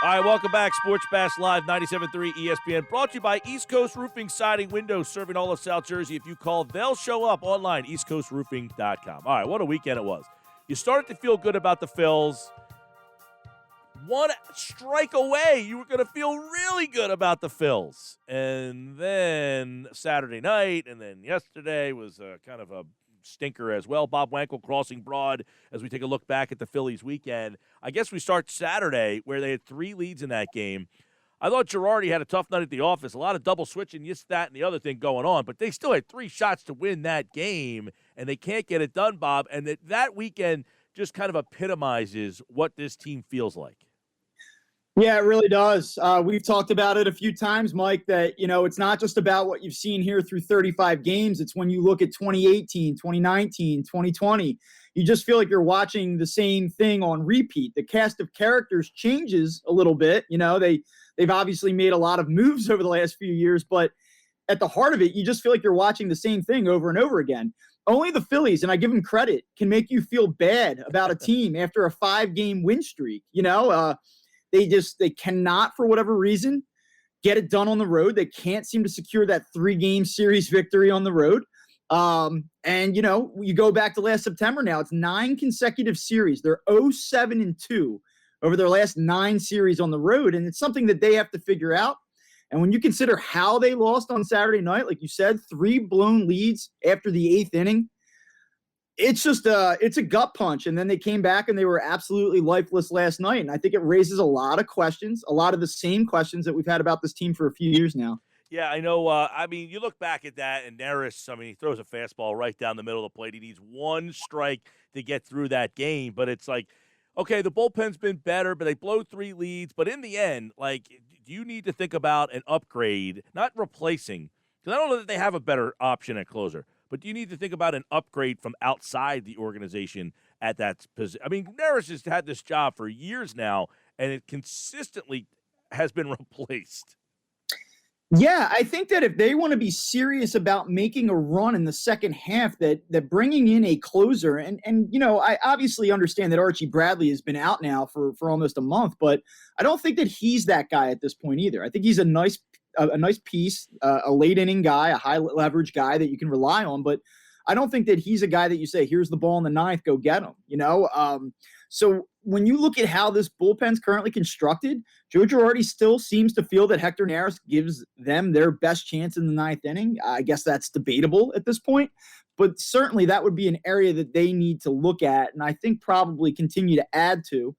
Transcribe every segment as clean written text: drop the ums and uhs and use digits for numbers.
All right, welcome back. Sports Bash Live, 97.3 ESPN. Brought to you by East Coast Roofing, Siding, Windows, serving all of South Jersey. If you call, they'll show up online, eastcoastroofing.com. All right, what a weekend it was. You started to feel good about the Phils. One strike away, you were going to feel really good about the Phils. And then Saturday night, and then yesterday was kind of a stinker as well. Bob Wankel crossing broad as we take a look back at the Phillies weekend. I guess we start Saturday where they had 3 leads in that game. I thought Girardi had a tough night at the office. A lot of double switching, this, that, and the other thing going on. But they still had 3 shots to win that game, and they can't get it done, Bob. And that weekend just kind of epitomizes what this team feels like. Yeah, it really does. We've talked about it a few times, Mike, that, it's not just about what you've seen here through 35 games. It's when you look at 2018, 2019, 2020, you just feel like you're watching the same thing on repeat. The cast of characters changes a little bit. They've obviously made a lot of moves over the last few years, but at the heart of it, you just feel like you're watching the same thing over and over again. Only the Phillies, and I give them credit, can make you feel bad about a team after a 5-game win streak. They cannot, for whatever reason, get it done on the road. They can't seem to secure that 3-game series victory on the road. You go back to last September now, it's 9 consecutive series. They're 0-7-2 over their last 9 series on the road, and it's something that they have to figure out. And when you consider how they lost on Saturday night, like you said, 3 blown leads after the 8th inning, it's just it's a gut punch. And then they came back and they were absolutely lifeless last night. And I think it raises a lot of questions, a lot of the same questions that we've had about this team for a few years now. Yeah, I know. You look back at that, and Neris, he throws a fastball right down the middle of the plate. He needs 1 strike to get through that game. But it's like, okay, the bullpen's been better, but they blow 3 leads. But in the end, do you need to think about an upgrade, not replacing? Because I don't know that they have a better option at closer. But do you need to think about an upgrade from outside the organization at that position? Neris has had this job for years now, and it consistently has been replaced. Yeah, I think that if they want to be serious about making a run in the second half, that bringing in a closer, and I obviously understand that Archie Bradley has been out now for almost a month, but I don't think that he's that guy at this point either. I think he's a nice piece, a late inning guy, a high leverage guy that you can rely on. But I don't think that he's a guy that you say, here's the ball in the 9th, go get him, So when you look at how this bullpen's currently constructed, Joe Girardi still seems to feel that Hector Neris gives them their best chance in the 9th inning. I guess that's debatable at this point, but certainly that would be an area that they need to look at. And I think probably continue to add to,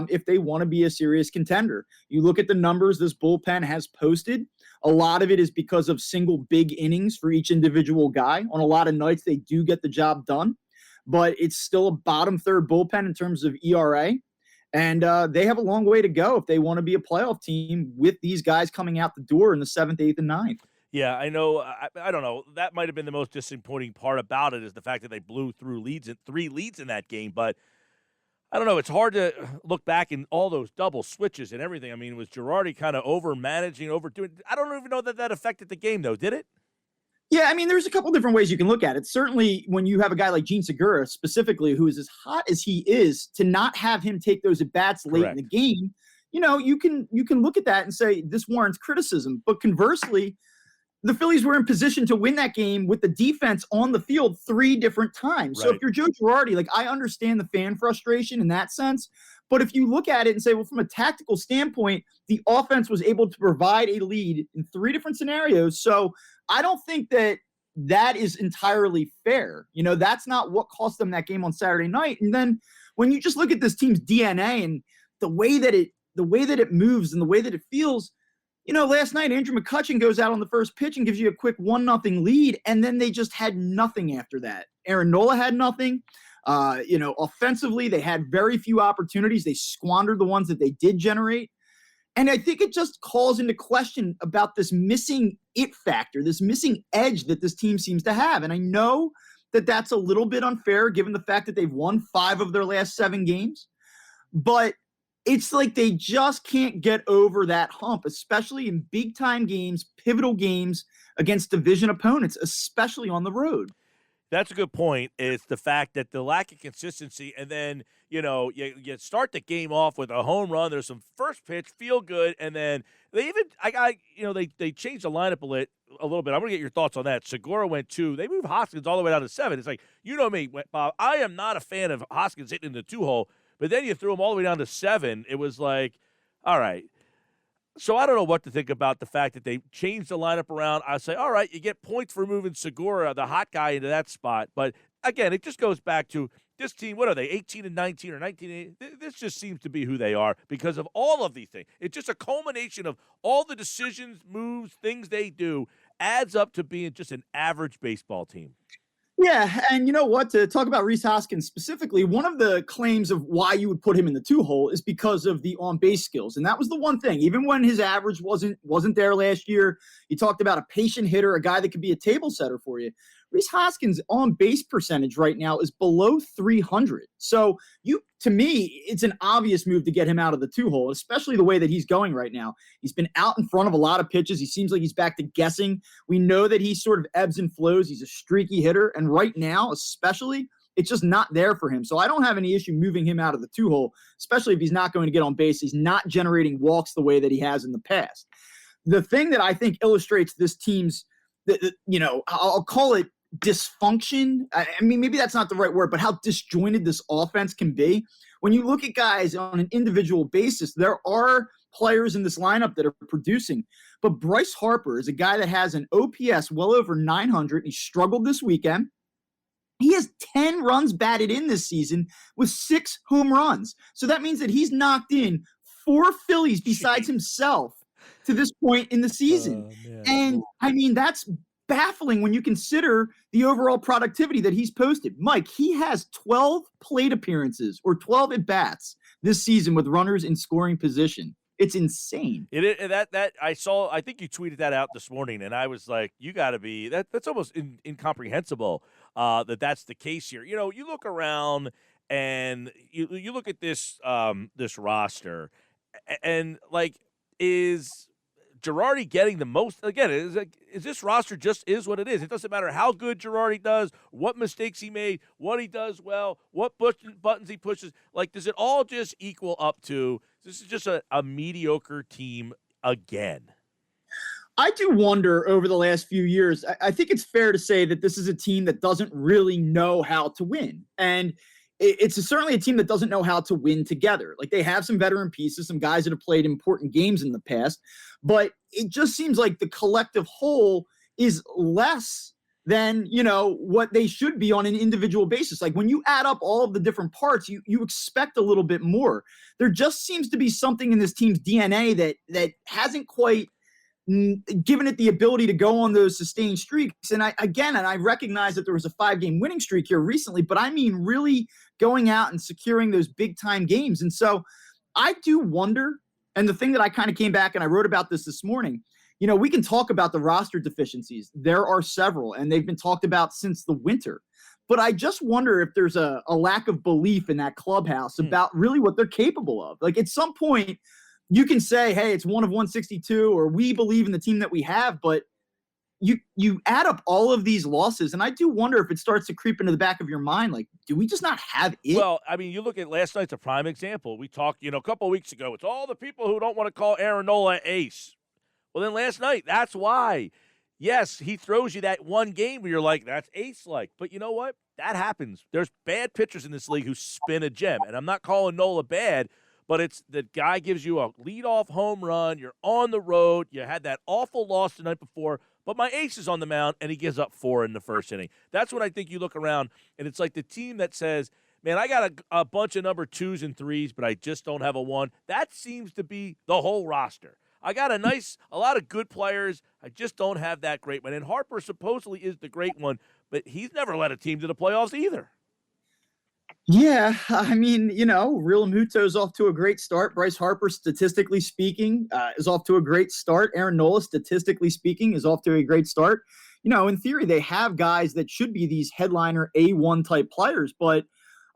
if they want to be a serious contender. You look at the numbers this bullpen has posted. A lot of it is because of single big innings for each individual guy. On a lot of nights, they do get the job done, but it's still a bottom third bullpen in terms of ERA. And they have a long way to go if they want to be a playoff team with these guys coming out the door in the 7th, 8th, and 9th. Yeah, I know. I don't know. That might have been the most disappointing part about it is the fact that they blew through 3 leads in that game. But I don't know. It's hard to look back in all those double switches and everything. Was Girardi kind of overmanaging, overdoing? I don't even know that affected the game, though, did it? Yeah, there's a couple different ways you can look at it. Certainly, when you have a guy like Gene Segura, specifically, who is as hot as he is, to not have him take those at-bats late in the game, you can look at that and say this warrants criticism. But conversely, the Phillies were in position to win that game with the defense on the field 3 different times. Right. So if you're Joe Girardi, I understand the fan frustration in that sense. But if you look at it and say, well, from a tactical standpoint, the offense was able to provide a lead in 3 different scenarios. So I don't think that is entirely fair. That's not what cost them that game on Saturday night. And then when you just look at this team's DNA and the way that it moves and the way that it feels, last night, Andrew McCutchen goes out on the first pitch and gives you a quick 1-0 lead, and then they just had nothing after that. Aaron Nola had nothing. Offensively, they had very few opportunities. They squandered the ones that they did generate. And I think it just calls into question about this missing it factor, this missing edge that this team seems to have. And I know that that's a little bit unfair given the fact that they've won 5 of their last 7 games. But it's like they just can't get over that hump, especially in big-time games, pivotal games against division opponents, especially on the road. That's a good point. It's the fact that the lack of consistency, and then you start the game off with a home run. There's some first pitch, feel good, and then they changed the lineup a little bit. I'm gonna get your thoughts on that. Segura went 2. They moved Hoskins all the way down to 7. It's like, you know me, Bob. I am not a fan of Hoskins hitting in the 2-hole, but then you threw him all the way down to 7. It was like, all right. So I don't know what to think about the fact that they changed the lineup around. I say, all right, you get points for moving Segura, the hot guy, into that spot. But again, it just goes back to this team. What are they, 18-19 or 19? This just seems to be who they are because of all of these things. It's just a culmination of all the decisions, moves, things they do adds up to being just an average baseball team. Yeah, and you know what? To talk about Rhys Hoskins specifically, one of the claims of why you would put him in the 2-hole is because of the on-base skills, and that was the one thing. Even when his average wasn't there last year, you talked about a patient hitter, a guy that could be a table setter for you. Rhys Hoskins' on-base percentage right now is below 300. So to me, it's an obvious move to get him out of the 2-hole, especially the way that he's going right now. He's been out in front of a lot of pitches. He seems like he's back to guessing. We know that he sort of ebbs and flows. He's a streaky hitter. And right now, especially, it's just not there for him. So I don't have any issue moving him out of the 2-hole, especially if he's not going to get on base. He's not generating walks the way that he has in the past. The thing that I think illustrates this team's, I'll call it dysfunction. I mean, maybe that's not the right word, but how disjointed this offense can be. When you look at guys on an individual basis, there are players in this lineup that are producing. But Bryce Harper is a guy that has an OPS well over 900. He struggled this weekend. He has 10 runs batted in this season with 6 home runs. So that means that he's knocked in 4 Phillies besides himself to this point in the season. And I mean, that's baffling when you consider the overall productivity that he's posted. Mike, he has 12 plate appearances or 12 at-bats this season with runners in scoring position. It's insane. That I saw. I think you tweeted that out this morning, and I was like, "You got to be that's almost incomprehensible that's the case here." You look around and you look at this roster, and like, is Girardi getting the most? Again, is this roster just is what it is? It doesn't matter how good Girardi does, what mistakes he made, what he does well, what buttons he pushes. Like, does it all just equal up to this is just a mediocre team again? I do wonder over the last few years, I think it's fair to say that this is a team that doesn't really know how to win. And it's certainly a team that doesn't know how to win together. Like, they have some veteran pieces, some guys that have played important games in the past, but it just seems like the collective whole is less than, what they should be on an individual basis. Like, when you add up all of the different parts, you expect a little bit more. There just seems to be something in this team's DNA that hasn't quite given it the ability to go on those sustained streaks. And I recognize that there was a 5-game winning streak here recently, but I mean really going out and securing those big time games. And so I do wonder, and the thing that I kind of came back and I wrote about this morning, we can talk about the roster deficiencies. There are several, and they've been talked about since the winter. But I just wonder if there's a lack of belief in that clubhouse about really what they're capable of. Like, at some point, you can say, hey, it's 1 of 162, or we believe in the team that we have, but you add up all of these losses, and I do wonder if it starts to creep into the back of your mind, like, do we just not have it? Well, I mean, you look at last night's a prime example. We talked, a couple of weeks ago, it's all the people who don't want to call Aaron Nola ace. Well, then last night, that's why. Yes, he throws you that one game where you're like, that's ace-like. But you know what? That happens. There's bad pitchers in this league who spin a gem, and I'm not calling Nola bad, but it's the guy gives you a leadoff home run. You're on the road. You had that awful loss the night before, but my ace is on the mound, and he gives up 4 in the first inning. That's when I think you look around, and it's like the team that says, man, I got a bunch of number 2s and 3s, but I just don't have a 1. That seems to be the whole roster. I got a lot of good players. I just don't have that great one. And Harper supposedly is the great one, but he's never led a team to the playoffs either. Yeah, I mean, Real Muto's off to a great start. Bryce Harper, statistically speaking, is off to a great start. Aaron Nola, statistically speaking, is off to a great start. In theory, they have guys that should be these headliner A1 type players. But,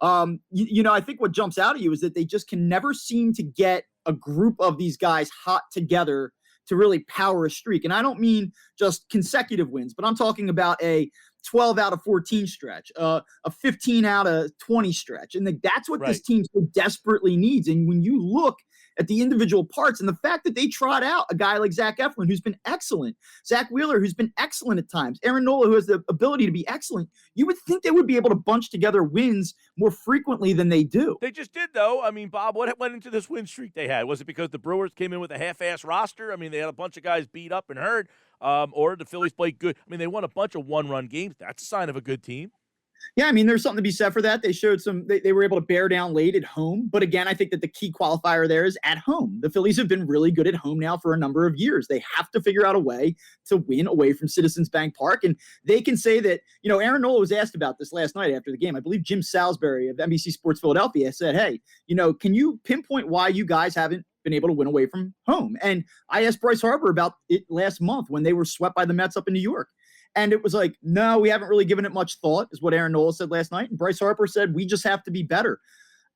I think what jumps out at you is that they just can never seem to get a group of these guys hot together to really power a streak. And I don't mean just consecutive wins, but I'm talking about a 12 out of 14 stretch, a 15 out of 20 stretch. And that's what this team so desperately needs. And when you look at the individual parts and the fact that they trot out a guy like Zach Eflin, who's been excellent, Zach Wheeler, who's been excellent at times, Aaron Nola, who has the ability to be excellent, you would think they would be able to bunch together wins more frequently than they do. They just did, though. I mean, Bob, what went into this win streak they had? Was it because the Brewers came in with a half-ass roster? I mean, they had a bunch of guys beat up and hurt, or the Phillies played good. I mean, they won a bunch of one-run games. That's a sign of a good team. Yeah, I mean, there's something to be said for that. They showed they were able to bear down late at home. But again, I think that the key qualifier there is at home. The Phillies have been really good at home now for a number of years. They have to figure out a way to win away from Citizens Bank Park. And they can say that, Aaron Nola was asked about this last night after the game. I believe Jim Salisbury of NBC Sports Philadelphia said, hey, can you pinpoint why you guys haven't been able to win away from home? And I asked Bryce Harper about it last month when they were swept by the Mets up in New York. And it was like, no, we haven't really given it much thought, is what Aaron Nola said last night. And Bryce Harper said, we just have to be better.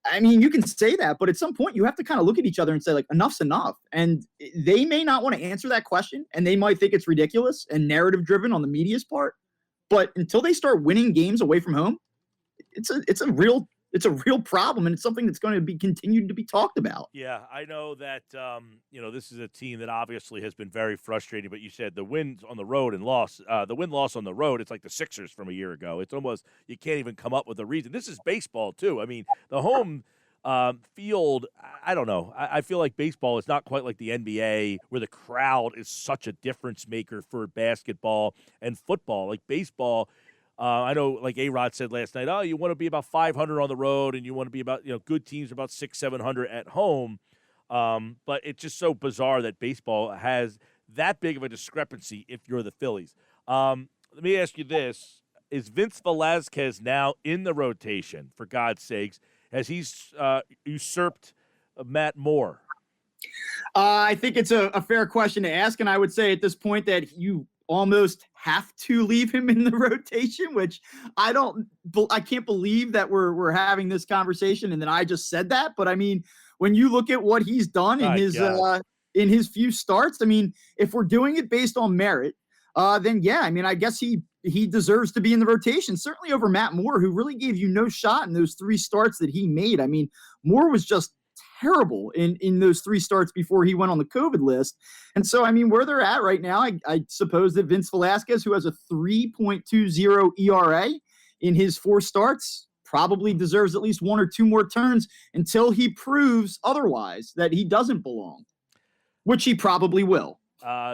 I mean, you can say that, but at some point you have to kind of look at each other and say, like, enough's enough. And they may not want to answer that question, and they might think it's ridiculous and narrative driven on the media's part. But until they start winning games away from home, it's a real problem, and it's something that's going to be continued to be talked about. Yeah, I know that, this is a team that obviously has been very frustrating, but you said the wins on the road and loss, the win-loss on the road, it's like the Sixers from a year ago. It's almost, you can't even come up with a reason. This is baseball, too. I mean, the home field, I don't know. I feel like baseball is not quite like the NBA, where the crowd is such a difference maker for basketball and football. Like baseball, I know, like A-Rod said last night, you want to be about 500 on the road, and you want to be about, good teams are about 600-700 at home. But it's just so bizarre that baseball has that big of a discrepancy if you're the Phillies. Let me ask you this. Is Vince Velasquez now in the rotation, for God's sakes? Has he usurped Matt Moore? I think it's a fair question to ask, and I would say at this point that you almost have to leave him in the rotation, which I can't believe that we're having this conversation and that I just said that. But I mean, when you look at what he's done in his few starts, I mean, if we're doing it based on merit, then yeah, I mean, I guess he deserves to be in the rotation, certainly over Matt Moore, who really gave you no shot in those 3 starts that he made. I mean, Moore was just terrible in those 3 starts before he went on the COVID list. And so, I mean, where they're at right now, I suppose that Vince Velasquez, who has a 3.20 ERA in his 4 starts, probably deserves at least 1 or 2 more turns until he proves otherwise, that he doesn't belong, which he probably will.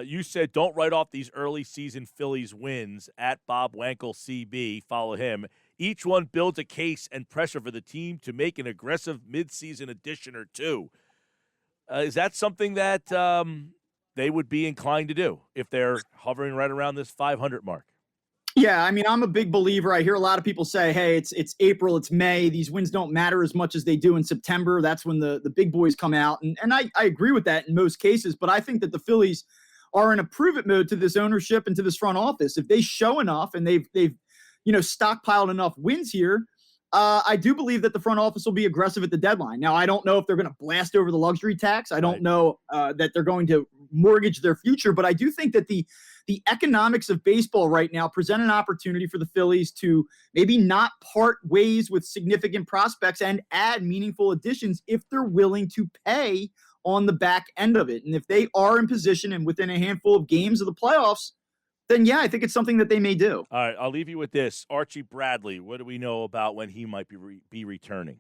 You said don't write off these early season Phillies wins at Bob Wankel CB. Follow him. Each one builds a case and pressure for the team to make an aggressive midseason addition or 2. Is that something that they would be inclined to do if they're hovering right around this 500 mark? Yeah, I mean, I'm a big believer. I hear a lot of people say, hey, it's April, it's May. These wins don't matter as much as they do in September. That's when the big boys come out. And I agree with that in most cases. But I think that the Phillies are in a prove-it mode to this ownership and to this front office. If they show enough and they've stockpiled enough wins here, I do believe that the front office will be aggressive at the deadline. Now, I don't know if they're going to blast over the luxury tax. I don't know that they're going to mortgage their future, but I do think that the economics of baseball right now present an opportunity for the Phillies to maybe not part ways with significant prospects and add meaningful additions if they're willing to pay on the back end of it. And if they are in position and within a handful of games of the playoffs, then yeah, I think it's something that they may do. All right, I'll leave you with this. Archie Bradley, what do we know about when he might be returning?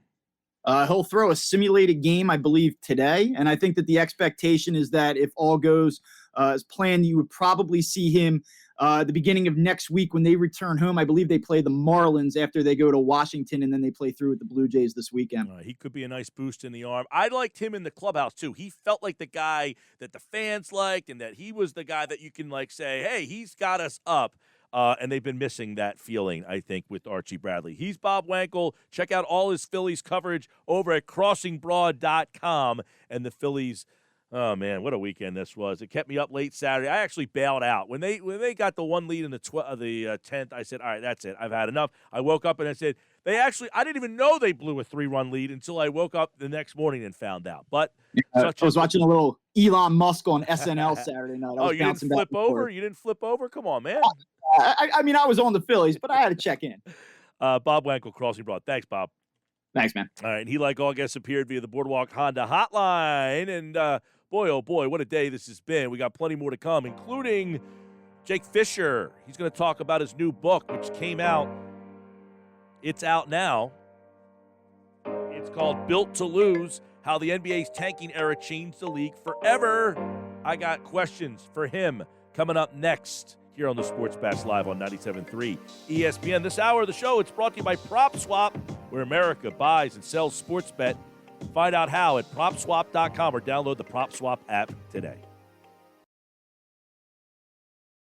He'll throw a simulated game, I believe, today. And I think that the expectation is that if all goes as planned, you would probably see him at the beginning of next week when they return home. I believe they play the Marlins after they go to Washington, and then they play through with the Blue Jays this weekend. He could be a nice boost in the arm. I liked him in the clubhouse, too. He felt like the guy that the fans liked, and that he was the guy that you can, say, hey, he's got us up. And they've been missing that feeling, I think, with Archie Bradley. He's Bob Wankel. Check out all his Phillies coverage over at crossingbroad.com. And the Phillies, oh, man, what a weekend this was. It kept me up late Saturday. I actually bailed out. When they got the 1 lead in the 10th, I said, all right, that's it. I've had enough. I woke up and I said, I didn't even know they blew a 3-run lead until I woke up the next morning and found out. But I was watching a little Elon Musk on SNL Saturday night. You didn't flip over? You didn't flip over? Come on, man. I mean, I was on the Phillies, but I had to check in. Bob Wankel, Crossing Broad. Thanks, Bob. Thanks, man. All right, and he, like all guests, appeared via the Boardwalk Honda hotline. And boy, oh boy, what a day this has been. We got plenty more to come, including Jake Fisher. He's going to talk about his new book, which came out. It's out now. It's called Built to Lose, How the NBA's Tanking Era Changed the League Forever. I got questions for him coming up next here on the Sports Bash Live on 97.3 ESPN. This hour of the show, it's brought to you by PropSwap, where America buys and sells sports bet. Find out how at PropSwap.com or download the PropSwap app today.